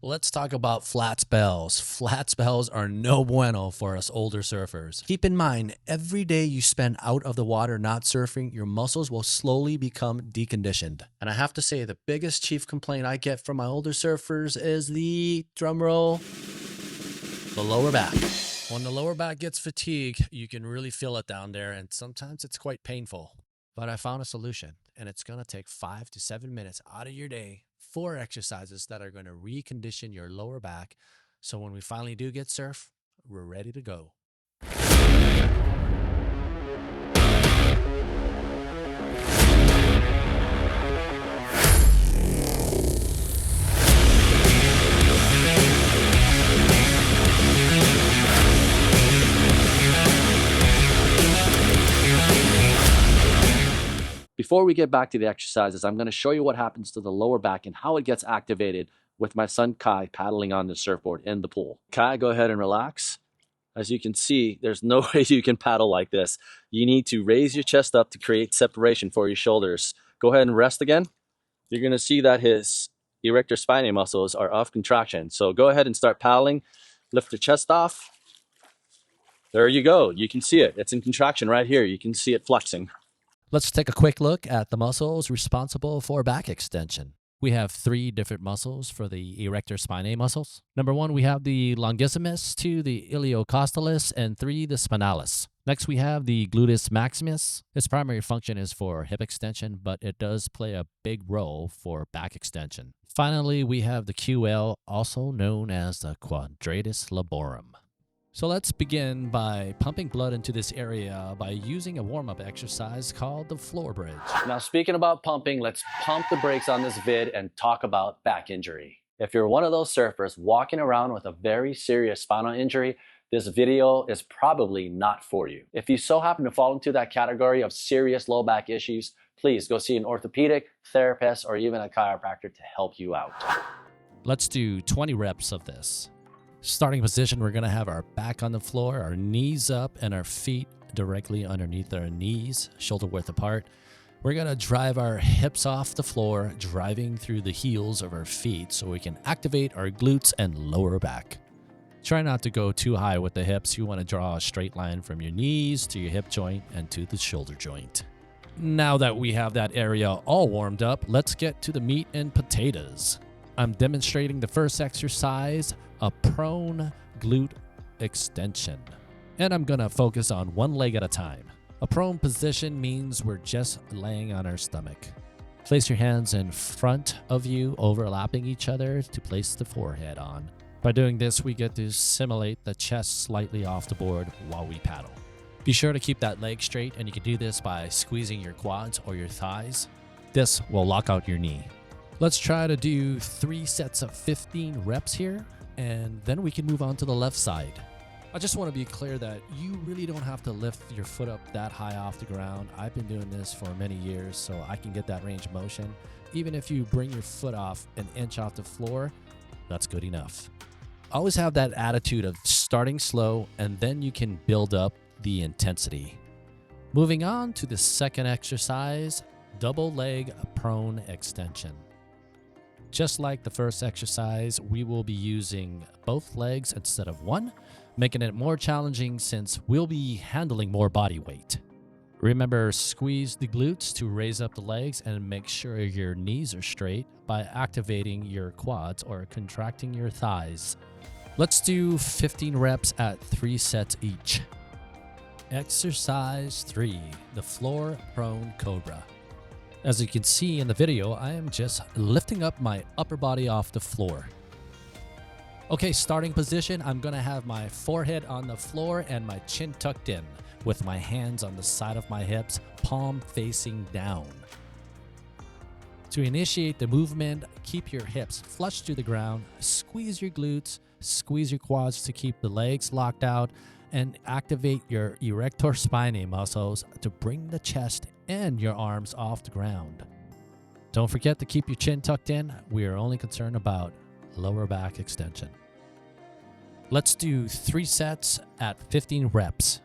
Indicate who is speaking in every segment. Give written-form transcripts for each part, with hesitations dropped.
Speaker 1: Let's talk about flat spells. Flat spells are no bueno for us older surfers. Keep in mind, every day you spend out of the water not surfing, your muscles will slowly become deconditioned. And I have to say, the biggest chief complaint I get from my older surfers is the, drumroll, the lower back. When the lower back gets fatigued, you can really feel it down there, and sometimes it's quite painful. But I found a solution, and it's going to take 5 to 7 minutes out of your day. 4 exercises that are going to recondition your lower back, so when we finally do get surf, we're ready to go.
Speaker 2: Before we get back to the exercises, I'm going to show you what happens to the lower back and how it gets activated with my son Kai paddling on the surfboard in the pool. Kai, go ahead and relax. As you can see, there's no way you can paddle like this. You need to raise your chest up to create separation for your shoulders. Go ahead and rest again. You're going to see that his erector spinae muscles are off contraction. So go ahead and start paddling. Lift the chest off. There you go. You can see it. It's in contraction right here. You can see it flexing.
Speaker 1: Let's take a quick look at the muscles responsible for back extension. We have 3 different muscles for the erector spinae muscles. Number 1, we have the longissimus, 2, the iliocostalis, and 3, the spinalis. Next, we have the gluteus maximus. Its primary function is for hip extension, but it does play a big role for back extension. Finally, we have the QL, also known as the quadratus laborum. So let's begin by pumping blood into this area by using a warm-up exercise called the floor bridge.
Speaker 2: Now, speaking about pumping, let's pump the brakes on this vid and talk about back injury. If you're one of those surfers walking around with a very serious spinal injury, this video is probably not for you. If you so happen to fall into that category of serious low back issues, please go see an orthopedic, therapist, or even a chiropractor to help you out.
Speaker 1: Let's do 20 reps of this. Starting position, we're going to have our back on the floor, our knees up, and our feet directly underneath our knees, shoulder width apart. We're going to drive our hips off the floor, driving through the heels of our feet so we can activate our glutes and lower back. Try not to go too high with the hips. You want to draw a straight line from your knees to your hip joint and to the shoulder joint. Now that we have that area all warmed up, let's get to the meat and potatoes. I'm demonstrating the first exercise, a prone glute extension. And I'm gonna focus on one leg at a time. A prone position means we're just laying on our stomach. Place your hands in front of you, overlapping each other to place the forehead on. By doing this, we get to simulate the chest slightly off the board while we paddle. Be sure to keep that leg straight, and you can do this by squeezing your quads or your thighs. This will lock out your knee. Let's try to do 3 sets of 15 reps here, and then we can move on to the left side. I just want to be clear that you really don't have to lift your foot up that high off the ground. I've been doing this for many years, so I can get that range of motion. Even if you bring your foot off an inch off the floor, that's good enough. Always have that attitude of starting slow, and then you can build up the intensity. Moving on to the second exercise, double leg prone extension. Just like the first exercise, we will be using both legs instead of one, making it more challenging since we'll be handling more body weight. Remember, squeeze the glutes to raise up the legs and make sure your knees are straight by activating your quads or contracting your thighs. Let's do 15 reps at 3 sets each. Exercise 3, the floor prone cobra. As you can see in the video, I am just lifting up my upper body off the floor. Okay, starting position, I'm gonna have my forehead on the floor and my chin tucked in, with my hands on the side of my hips, palm facing down. To initiate the movement, keep your hips flush to the ground, squeeze your glutes, squeeze your quads to keep the legs locked out, and activate your erector spinae muscles to bring the chest and your arms off the ground. Don't forget to keep your chin tucked in. We are only concerned about lower back extension. Let's do 3 sets at 15 reps.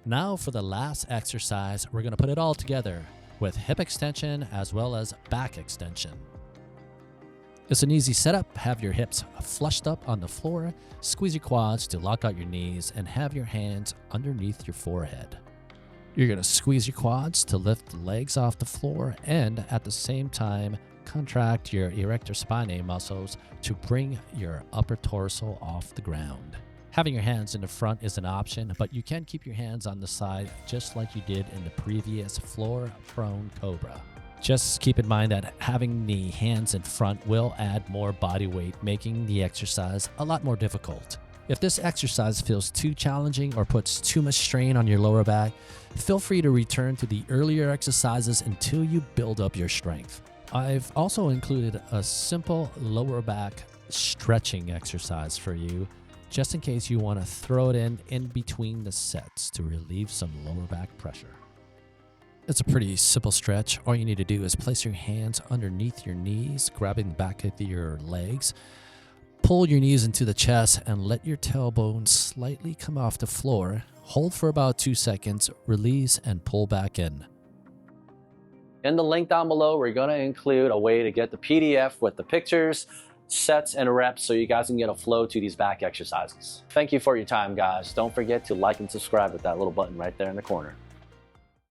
Speaker 1: Now for the last exercise, we're going to put it all together with hip extension as well as back extension. It's an easy setup. Have your hips flushed up on the floor, squeeze your quads to lock out your knees, and have your hands underneath your forehead. You're going to squeeze your quads to lift the legs off the floor and at the same time contract your erector spinae muscles to bring your upper torso off the ground. Having your hands in the front is an option, but you can keep your hands on the side just like you did in the previous floor prone cobra. Just keep in mind that having the hands in front will add more body weight, making the exercise a lot more difficult. If this exercise feels too challenging or puts too much strain on your lower back, feel free to return to the earlier exercises until you build up your strength. I've also included a simple lower back stretching exercise for you, just in case you want to throw it in between the sets to relieve some lower back pressure. It's a pretty simple stretch. All you need to do is place your hands underneath your knees, grabbing the back of your legs. Pull your knees into the chest and let your tailbone slightly come off the floor. Hold for about 2 seconds, release, and pull back in.
Speaker 2: In the link down below, we're going to include a way to get the PDF with the pictures, sets, and reps so you guys can get a flow to these back exercises. Thank you for your time, guys. Don't forget to like and subscribe with that little button right there in the corner.